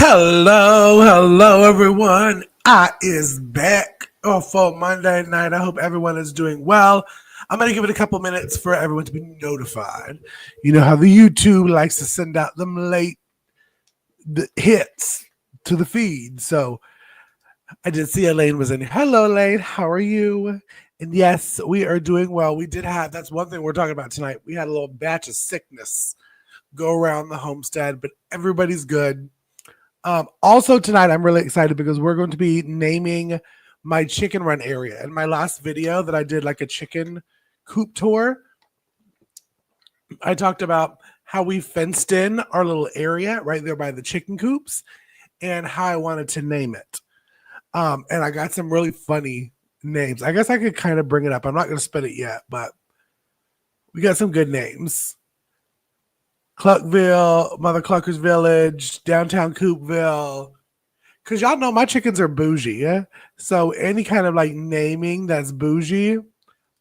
Hello, everyone. I is back for Monday night. I hope everyone is doing well. I'm going to give it a couple minutes for everyone to be notified. You know how the YouTube likes to send out them late hits to the feed. So I did see Elaine was in here. Hello, Elaine. How are you? And yes, we are doing well. We did have, that's one thing we're talking about tonight. We had a little batch of sickness go around the homestead, but everybody's good. Also tonight, I'm really excited because we're going to be naming my chicken run area. In my last video that I did like a chicken coop tour, I talked about how we fenced in our little area right there by the chicken coops and how I wanted to name it. And I got some really funny names. I guess I could kind of bring it up. I'm not going to spit it yet, but we got some good names. Cluckville, Mother Clucker's Village, Downtown Coopville. Because y'all know my chickens are bougie. Yeah? So any kind of like naming that's bougie,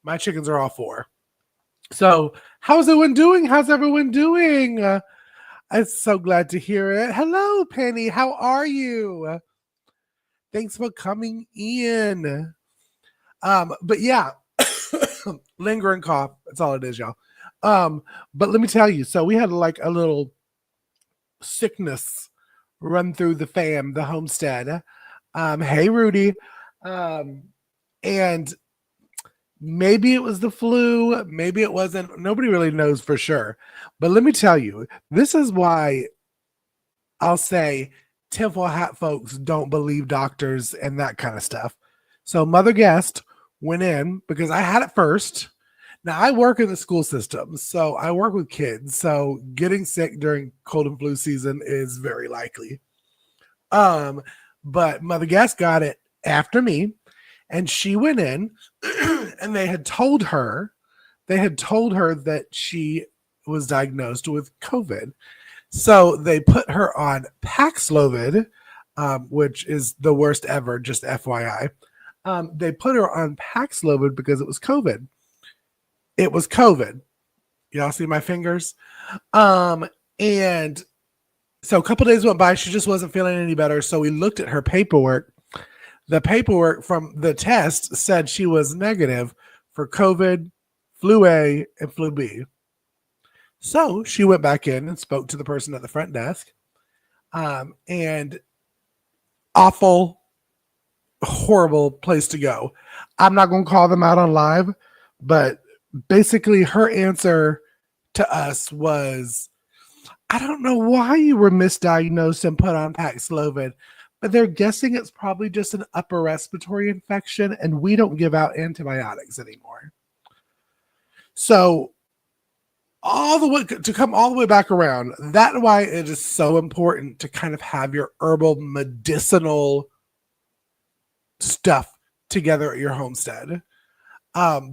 my chickens are all for. So how's everyone doing? How's everyone doing? I'm so glad to hear it. Hello, Penny. How are you? Thanks for coming in. But yeah, lingering cough. That's all it is, y'all. But let me tell you, so we had like a little sickness run through the homestead. Hey Rudy. And maybe it was the flu, maybe it wasn't. Nobody really knows for sure. But let me tell you, this is why I'll say tinfoil hat folks don't believe doctors and that kind of stuff. So Mother Guest went in because I had it first. Now, I work in the school system, so I work with kids. So getting sick during cold and flu season is very likely. But Mother Guest got it after me, and she went in, and they had told her that she was diagnosed with COVID. So they put her on Paxlovid, which is the worst ever, just FYI. They put her on Paxlovid because it was COVID. It was COVID. Y'all see my fingers? And so a couple days went by. She just wasn't feeling any better. So we looked at her paperwork. The paperwork from the test said she was negative for COVID, flu A, and flu B. So she went back in and spoke to the person at the front desk. And awful, horrible place to go. I'm not going to call them out on live, but basically her answer to us was, I don't know why you were misdiagnosed and put on Paxlovid, but they're guessing it's probably just an upper respiratory infection and we don't give out antibiotics anymore. So all the way to come all the way back around, that's why it is so important to kind of have your herbal medicinal stuff together at your homestead.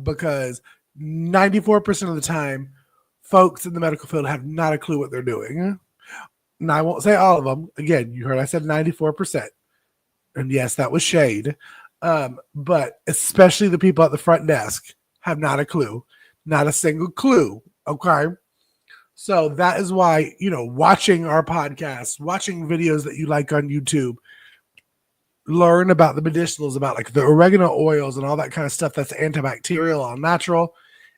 Because 94% of the time, folks in the medical field have not a clue what they're doing. Now, I won't say all of them. Again, you heard I said 94%. And yes, that was shade. But especially the people at the front desk have not a clue. Not a single clue. Okay? So that is why, watching our podcast, watching videos that you like on YouTube, learn about the medicinals, about like the oregano oils and all that kind of stuff that's antibacterial, all natural.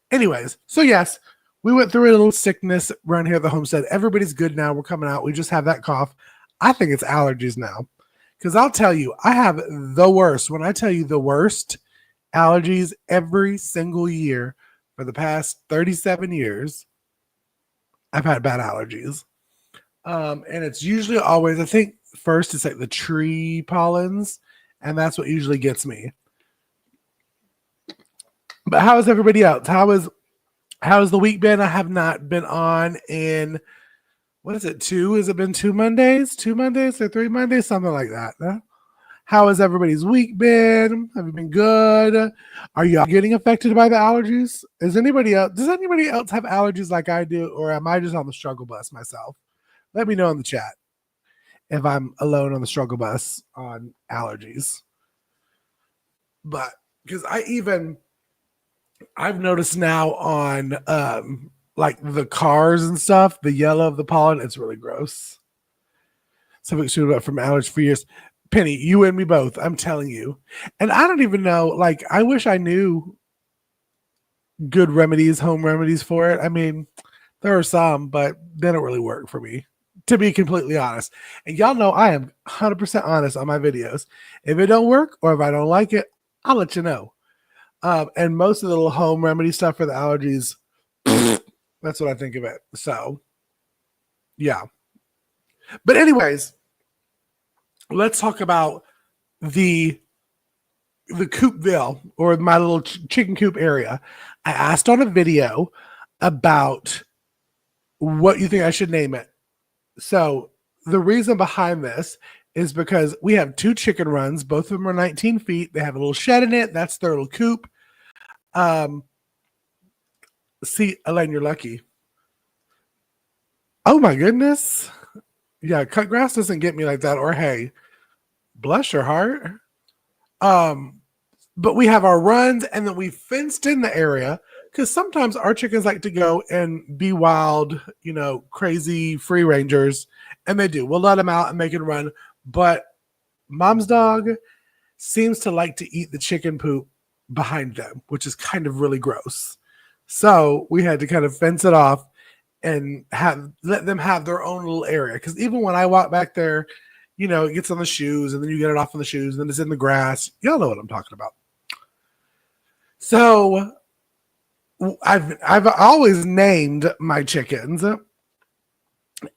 Anyways, so yes, we went through a little sickness around here at the homestead. Everybody's good now. We're coming out. We just have that cough. I think it's allergies now. Because I'll tell you, I have the worst. When I tell you the worst allergies every single year for the past 37 years, I've had bad allergies. And it's usually always, I think, first it's like the tree pollens, and that's what usually gets me. But how is everybody else? How's the week been? I have not been on in, what is it, two? Has it been 2 Mondays? 2 Mondays or 3 Mondays? Something like that. Huh? How has everybody's week been? Have you been good? Are y'all getting affected by the allergies? Does anybody else have allergies like I do, or am I just on the struggle bus myself? Let me know in the chat if I'm alone on the struggle bus on allergies. But because I've noticed now on like the cars and stuff, the yellow of the pollen, it's really gross. Something shooting up from allergies for years. Penny, you and me both. I'm telling you. And I don't even know. Like, I wish I knew good remedies, home remedies for it. I mean, there are some, but they don't really work for me, to be completely honest. And y'all know I am 100% honest on my videos. If it don't work or if I don't like it, I'll let you know. And most of the little home remedy stuff for the allergies, that's what I think of it. So, yeah. But anyways, let's talk about the coopville, or my little chicken coop area. I asked on a video about what you think I should name it. So the reason behind this is because we have 2 chicken runs. Both of them are 19 feet. They have a little shed in it. That's their little coop. See, Elaine, you're lucky. Oh my goodness. Yeah, cut grass doesn't get me like that. Or hey, bless your heart. But we have our runs, and then we fenced in the area because sometimes our chickens like to go and be wild, crazy free rangers, and they do. We'll let them out and make it run. But mom's dog seems to like to eat the chicken poop behind them, which is kind of really gross. So we had to kind of fence it off and let them have their own little area. Because even when I walk back there, it gets on the shoes, and then you get it off on the shoes, and then it's in the grass. Y'all know what I'm talking about. So I've always named my chickens,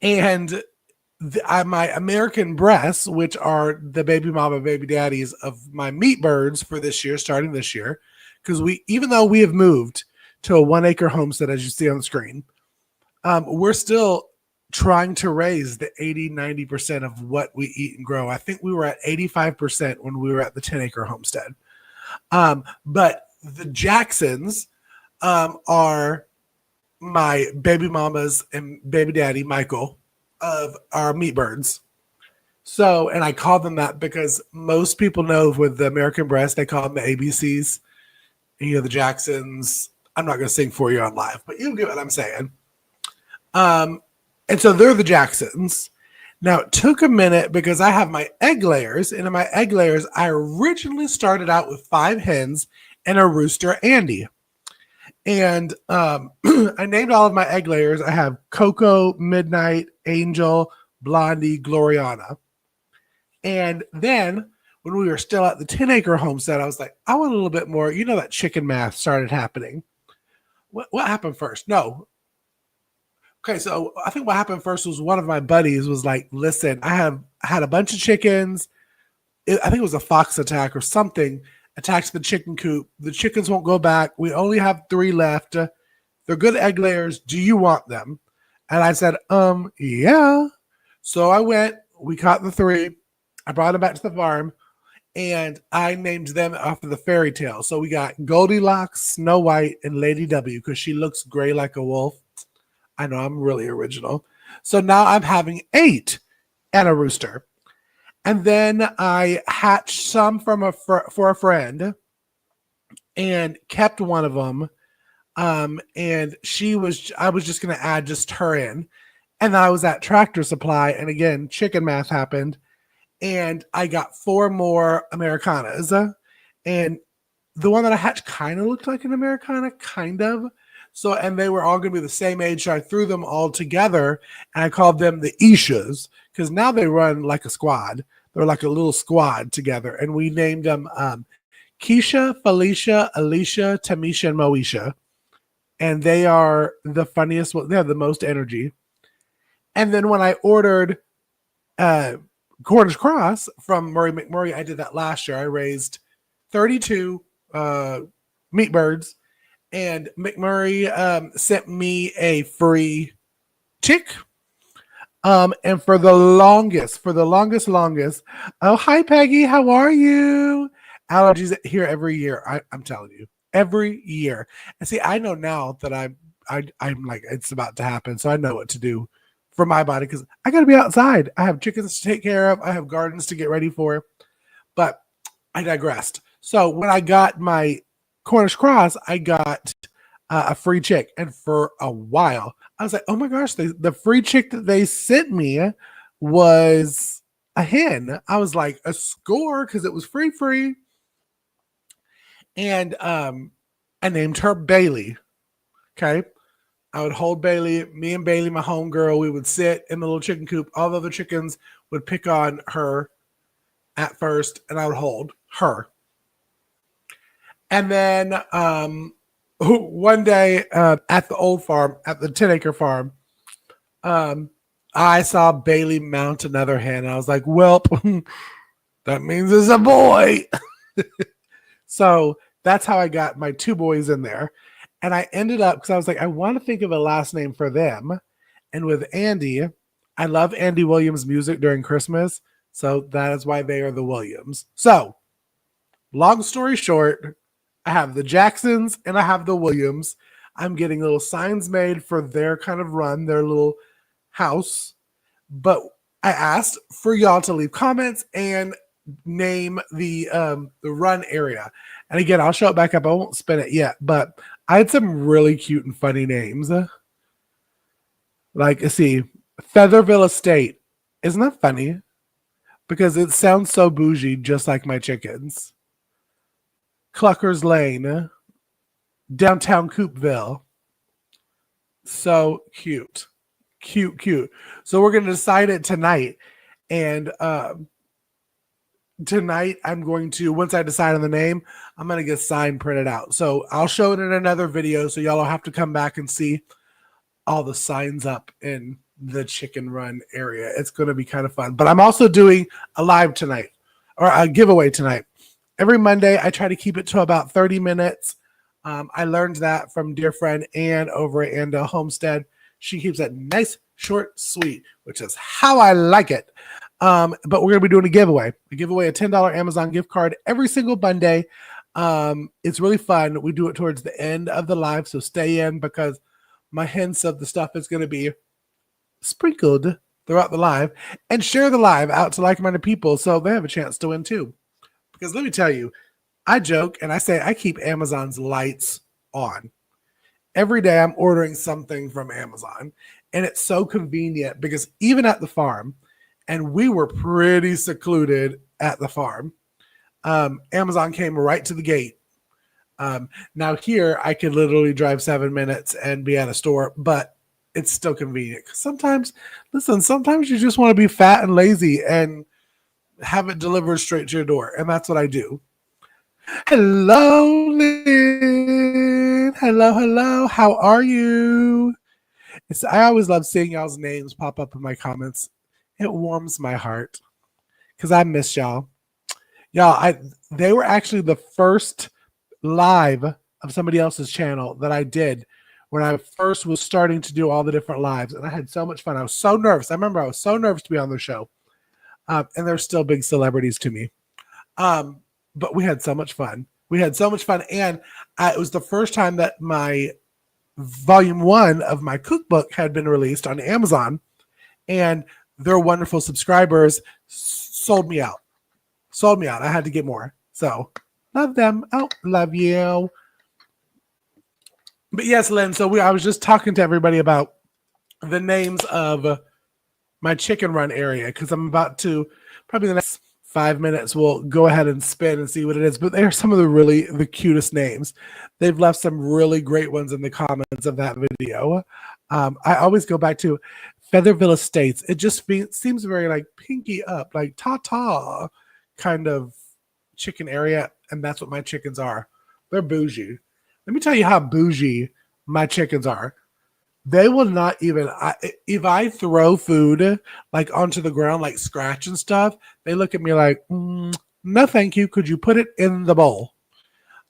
and my American breasts, which are the baby mama, baby daddies of my meat birds for this year, starting this year, because even though we have moved to a 1 acre homestead, as you see on the screen, we're still trying to raise the 80-90% of what we eat and grow. I think we were at 85% when we were at the 10 acre homestead. But the Jacksons are my baby mamas and baby daddy, Michael, of our meat birds. So, and I call them that because most people know with the American breast, they call them the ABCs. And, the Jacksons. I'm not going to sing for you on live, but you get what I'm saying. And so they're the Jacksons. Now, it took a minute because I have my egg layers, and in my egg layers, I originally started out with 5 hens and a rooster, Andy. And I named all of my egg layers. I have Coco, Midnight, Angel, Blondie, Gloriana. And then when we were still at the 10 acre homestead, I was like, I want a little bit more. That chicken math started happening. What happened first? No. Okay, so I think what happened first was one of my buddies was like, listen, I had a bunch of chickens. I think it was a fox attack or something. Attacked the chicken coop. The chickens won't go back. We only have 3 left. They're good egg layers. Do you want them? And I said, yeah. So I went. We caught the 3. I brought them back to the farm, and I named them after the fairy tale. So we got Goldilocks, Snow White, and Lady W because she looks gray like a wolf. I know, I'm really original. So now I'm having 8 and a rooster. And then I hatched some for a friend and kept one of them. And I was just going to add just her in. And then I was at Tractor Supply. And again, chicken math happened. And I got 4 more Americanas. And the one that I hatched kind of looked like an Americana, kind of. So, and they were all going to be the same age. So I threw them all together and I called them the Ishas because now they run like a squad. They're like a little squad together. And we named them Keisha, Felicia, Alicia, Tamisha, and Moesha. And they are the funniest one. They have the most energy. And then when I ordered Cornish Cross from Murray McMurray, I did that last year. I raised 32 meat birds. And McMurray sent me a free chick. And for the longest, oh, hi, Peggy. How are you? Allergies here every year. I'm telling you, every year. And see, I know now that I'm like, it's about to happen. So I know what to do for my body because I got to be outside. I have chickens to take care of. I have gardens to get ready for. But I digressed. So when I got my Cornish Cross, I got a free chick. And for a while, I was like, oh my gosh, the free chick that they sent me was a hen. I was like, a score, because it was free. And I named her Bailey. Okay. I would hold Bailey, me and Bailey, my homegirl, we would sit in the little chicken coop. All the other chickens would pick on her at first, and I would hold her. And then one day at the old farm, at the 10-acre farm, um, I saw Bailey mount another hen. I was like, "Welp, that means it's a boy." So that's how I got my two boys in there. And I ended up, because I was like, I want to think of a last name for them. And with Andy, I love Andy Williams' music during Christmas. So that is why they are the Williams. So, long story short, I have the Jacksons and I have the Williams. I'm getting little signs made for their kind of run, their little house. But I asked for y'all to leave comments and name the run area. And again, I'll show it back up. I won't spin it yet, but I had some really cute and funny names. Like, let's see, Featherville Estate. Isn't that funny? Because it sounds so bougie, just like my chickens. Clucker's Lane, downtown Coopville. So cute. Cute. So we're going to decide it tonight. And tonight I'm going to, once I decide on the name, I'm going to get sign printed out. So I'll show it in another video. So y'all will have to come back and see all the signs up in the chicken run area. It's going to be kind of fun. But I'm also doing a live tonight, or a giveaway tonight. Every Monday, I try to keep it to about 30 minutes. I learned that from dear friend Ann over at Anda Homestead. She keeps it nice, short, sweet, which is how I like it. But we're going to be doing a giveaway a $10 Amazon gift card every single Monday. It's really fun. We do it towards the end of the live, so stay in, because my hints of the stuff is going to be sprinkled throughout the live, and share the live out to like-minded people so they have a chance to win too. Because let me tell you, I joke and I say I keep Amazon's lights on. Every day I'm ordering something from Amazon, and it's so convenient because even at the farm, and we were pretty secluded at the farm, Amazon came right to the gate. Now here I could literally drive 7 minutes and be at a store, but it's still convenient. Sometimes you just want to be fat and lazy and have it delivered straight to your door. And that's what I do. Hello, Lynn. Hello. How are you? I always love seeing y'all's names pop up in my comments. It warms my heart because I miss y'all. They were actually the first live of somebody else's channel that I did when I first was starting to do all the different lives, and I had so much fun. I was so nervous. I remember I was so nervous to be on their show, and they're still big celebrities to me. But we had so much fun. And it was the first time that my volume 1 of my cookbook had been released on Amazon, and their wonderful subscribers sold me out. I had to get more. So love them. Oh, love you. But yes, Lynn, so I was just talking to everybody about the names of my chicken run area, because I'm about to, probably the next 5 minutes, we'll go ahead and spin and see what it is. But they are some of the cutest names. They've left some really great ones in the comments of that video. I always go back to Featherville Estates. It just seems very like pinky up, like ta-ta kind of chicken area. And that's what my chickens are. They're bougie. Let me tell you how bougie my chickens are. They will not even, if I throw food like onto the ground, like scratch and stuff, they look at me like, no, thank you. Could you put it in the bowl?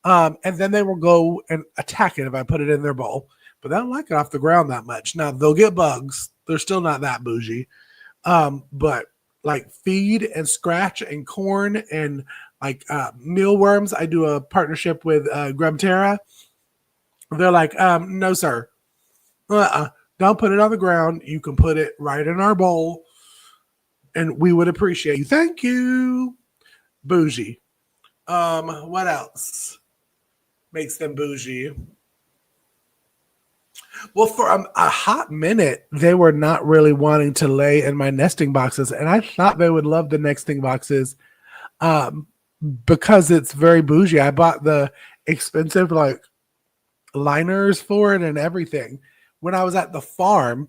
And then they will go and attack it if I put it in their bowl. But they don't like it off the ground that much. Now, they'll get bugs. They're still not that bougie. But like feed and scratch and corn and like mealworms, I do a partnership with Grubterra. They're like, no, sir. Don't put it on the ground. You can put it right in our bowl, and we would appreciate you. Thank you. Bougie. What else makes them bougie? Well, for a hot minute, they were not really wanting to lay in my nesting boxes, and I thought they would love the nesting boxes um, because it's very bougie. I bought the expensive like liners for it and everything. When I was at the farm,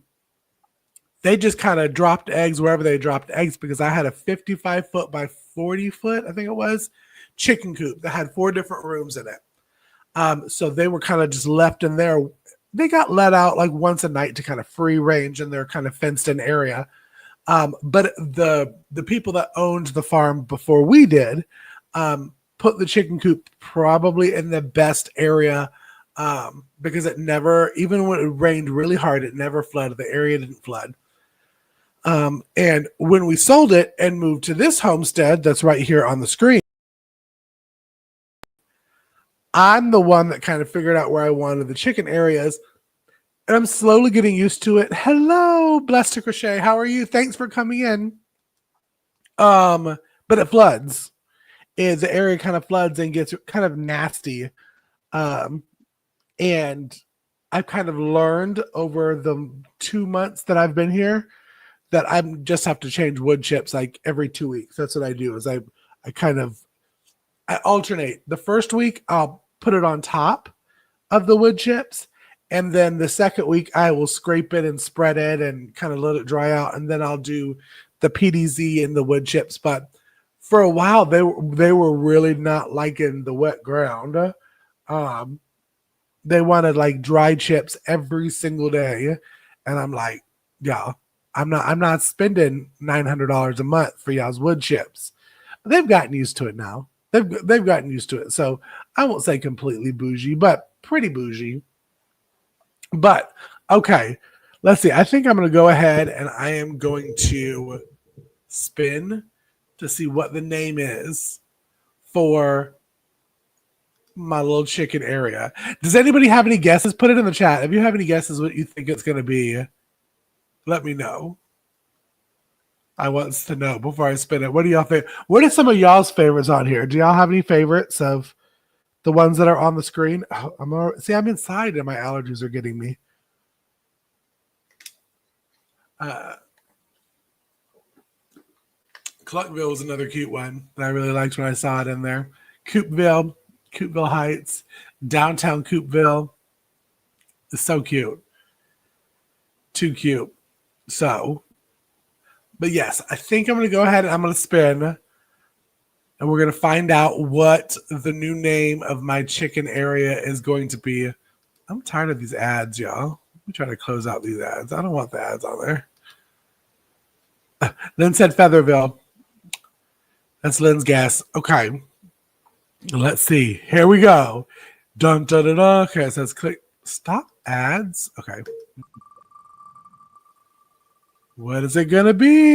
they just kind of dropped eggs wherever they dropped eggs because I had a 55 foot by 40 foot, I think it was, chicken coop that had 4 different rooms in it. So they were kind of just left in there. They got let out like once a night to kind of free range in their kind of fenced in area. But the people that owned the farm before we did put the chicken coop probably in the best area because it never, even when it rained really hard, it never flooded. The area didn't flood. And when we sold it and moved to this homestead that's right here on the screen, I'm the one that kind of figured out where I wanted the chicken areas. And I'm slowly getting used to it. Hello, Blessed to Crochet. How are you? Thanks for coming in. But it floods. The area kind of floods and gets kind of nasty. And I've kind of learned over the 2 months that I've been here that I just have to change wood chips like every 2 weeks. That's what I do is I alternate. The first week I'll put it on top of the wood chips. And then the second week I will scrape it and spread it and kind of let it dry out. And then I'll do the PDZ and the wood chips. But for a while they were really not liking the wet ground. They wanted like dry chips every single day. And I'm like, yeah, I'm not spending $900 a month for y'all's wood chips. They've gotten used to it now. They've gotten used to it. So I won't say completely bougie, but pretty bougie. But okay, let's see. I think I'm going to go ahead and I am going to spin to see what the name is for my little chicken area. Does anybody have any guesses? Put it in the chat. If you have any guesses what you think it's going to be, let me know. I want to know before I spin it. What do y'all think? What are some of y'all's favorites on here? Do y'all have any favorites of the ones that are on the screen? Oh, I'm inside and my allergies are getting me. Cluckville was another cute one that I really liked when I saw it in there. Coopville Heights, downtown Coopville. It's so cute. Too cute. So, but yes, I think I'm going to go ahead and I'm going to spin. And we're going to find out what the new name of my chicken area is going to be. I'm tired of these ads, y'all. Let me try to close out these ads. I don't want the ads on there. Lynn said Featherville. That's Lynn's guess. Okay. Let's see. Here we go. Dun, dun, dun, dun. Okay, it says click. Stop ads. Okay. What is it going to be?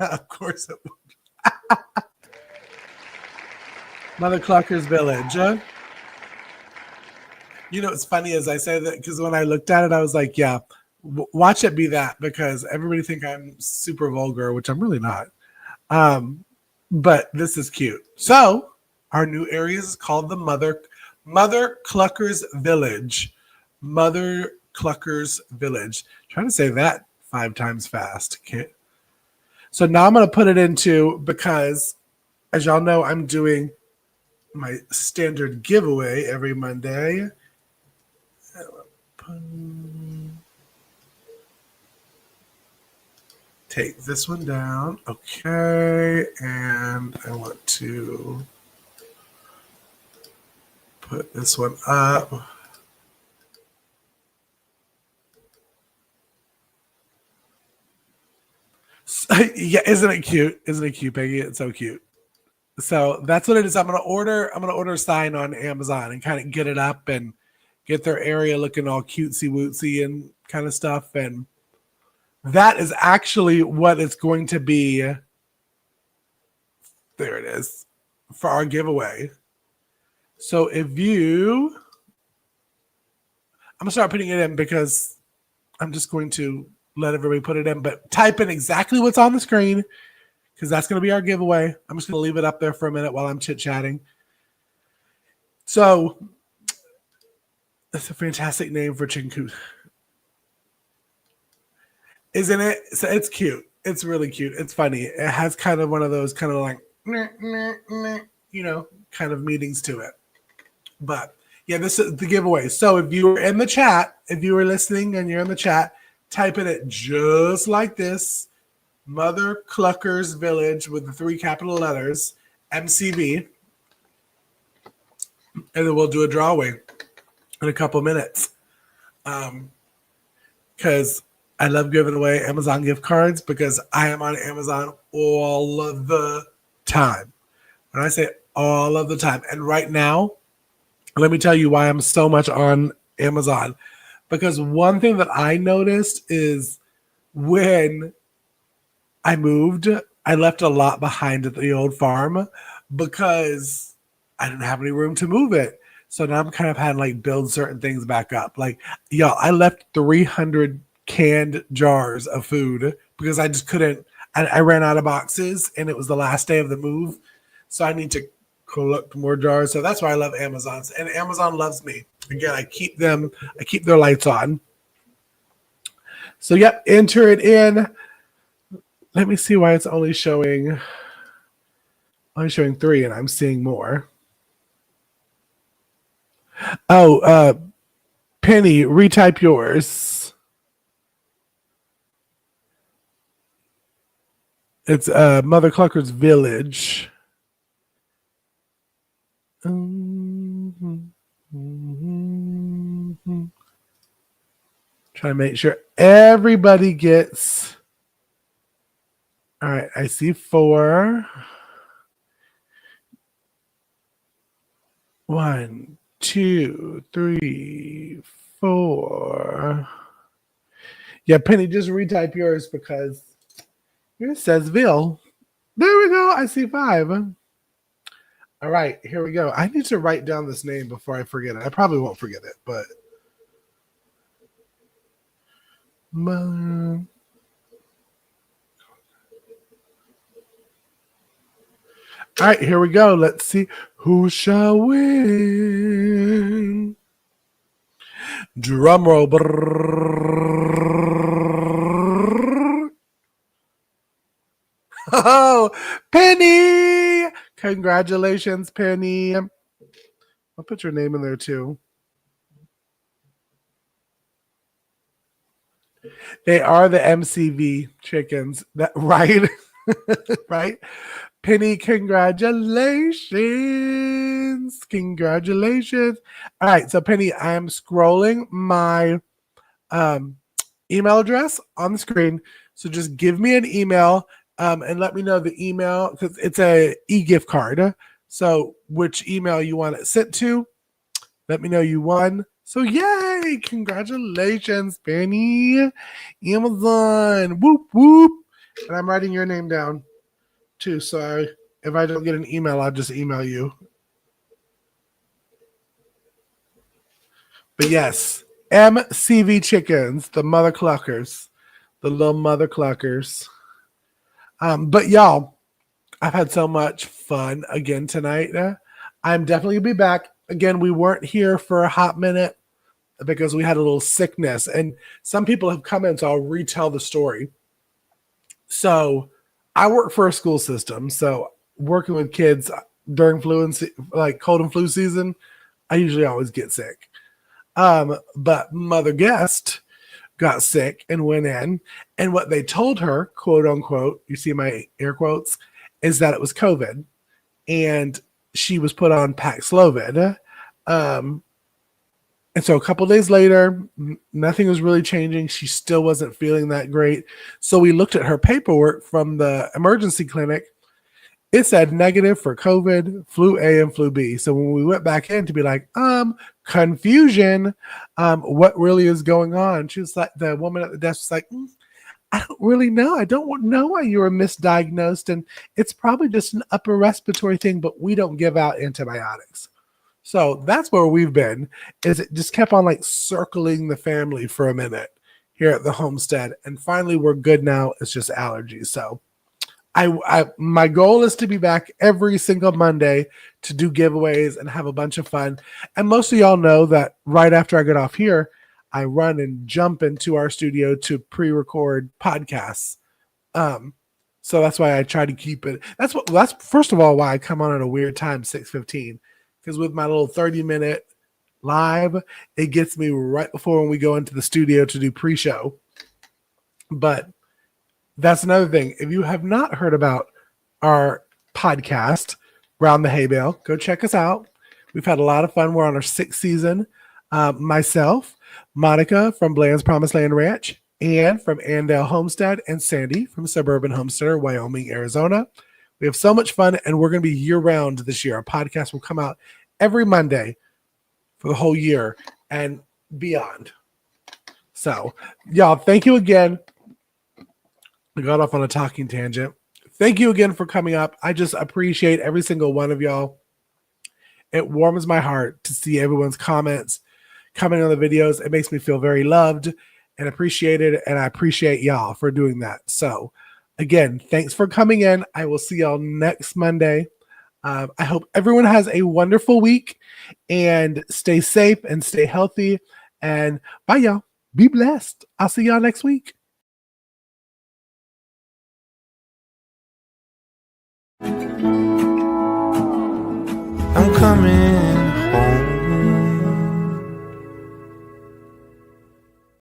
Of course it would. Mother Clucker's Village. You know, it's funny as I say that because when I looked at it, I was like, yeah, watch it be that because everybody think I'm super vulgar, which I'm really not. But this is cute. So our new area is called the Mother Clucker's Village. Mother Clucker's Village. Trying to say that 5 times fast. Okay. So now I'm going to put it into, because as y'all know, I'm doing my standard giveaway every Monday. Take this one down. Okay. And I want to put this one up. Yeah, isn't it cute? Isn't it cute, Peggy? It's so cute. So that's what it is. I'm gonna order a sign on Amazon and kind of get it up and get their area looking all cutesy wootsy and kind of stuff. And that is actually what it's going to be. There it is for our giveaway. So if you, I'm gonna start putting it in because I'm just going to let everybody put it in, but type in exactly what's on the screen because that's going to be our giveaway. I'm just going to leave it up there for a minute while I'm chit-chatting. So It's a fantastic name for chicken coop, isn't it? So it's cute. It's really cute. It's funny. It has kind of one of those kind of like, kind of meanings to it. But yeah, this is the giveaway. So if you were in the chat, if you were listening and you're in the chat, type in it just like this: Mother Cluckers Village with the 3 capital letters, MCV, and then we'll do a drawaway in a couple minutes. Because I love giving away Amazon gift cards because I am on Amazon all of the time. When I say all of the time, and right now, let me tell you why I'm so much on Amazon. Because one thing that I noticed is when I moved, I left a lot behind at the old farm because I didn't have any room to move it. So now I'm kind of having like build certain things back up. Like, y'all, I left 300 canned jars of food because I just couldn't. I ran out of boxes and it was the last day of the move. So I need to collect more jars. So that's why I love Amazon. And Amazon loves me. Again, I keep their lights on. So yep, enter it in. Let me see why it's only showing 3 and I'm seeing more. Oh, Penny, retype yours. It's Mother Clucker's Village. Trying to make sure everybody gets. All right, I see 4. 1, 2, 3, 4. Yeah, Penny, just retype yours because yours says Ville. There we go. I see 5. All right, here we go. I need to write down this name before I forget it. I probably won't forget it, but all right, here we go. Let's see who shall win. Drum roll. Oh, Penny! Congratulations, Penny. I'll put your name in there too. They are the MCV chickens. That right? Right? Penny, congratulations. Congratulations. All right, so Penny, I'm scrolling my email address on the screen. So just give me an email and let me know the email because it's a e-gift card. So which email you want it sent to. Let me know you won. So yay! Congratulations, Penny. Amazon. Whoop, whoop. And I'm writing your name down too. So if I don't get an email, I'll just email you. But yes, MCV chickens, the mother cluckers, the little mother cluckers. But y'all, I've had so much fun again tonight. I'm definitely gonna be back. Again, we weren't here for a hot minute because we had a little sickness, and some people have come in, so I'll retell the story. So I work for a school system, so working with kids during like cold and flu season, I usually always get sick. But Mother Guest got sick and went in, and what they told her, quote unquote, you see my air quotes, is that it was COVID, and she was put on Paxlovid. And so a couple days later, nothing was really changing. She still wasn't feeling that great. So we looked at her paperwork from the emergency clinic. It said negative for COVID, flu A, and flu B. So when we went back in to be like, confusion, what really is going on? She was like, the woman at the desk was like, I don't really know. I don't know why you were misdiagnosed. And it's probably just an upper respiratory thing, but we don't give out antibiotics. So that's where we've been, is it just kept on like circling the family for a minute here at the homestead. And finally, we're good now. It's just allergies. So My goal is to be back every single Monday to do giveaways and have a bunch of fun. And most of y'all know that right after I get off here, I run and jump into our studio to pre-record podcasts. So that's why I try to keep it. That's first of all why I come on at a weird time, 6:15, because with my little 30-minute live, it gets me right before when we go into the studio to do pre-show. But that's another thing. If you have not heard about our podcast, Round the Hay Bale, go check us out. We've had a lot of fun. We're on our 6th season. Myself, Monica from Bland's Promised Land Ranch, Ann from Andale Homestead, and Sandy from Suburban Homesteader, Wyoming, Arizona. We have so much fun, and we're going to be year-round this year. Our podcast will come out every Monday for the whole year and beyond. So, y'all, thank you again. I got off on a talking tangent. Thank you again for coming up. I just appreciate every single one of y'all. It warms my heart to see everyone's comments coming on the videos. It makes me feel very loved and appreciated, and I appreciate y'all for doing that. So, again, thanks for coming in. I will see y'all next Monday. I hope everyone has a wonderful week, and stay safe and stay healthy. And bye, y'all. Be blessed. I'll see y'all next week. I'm coming.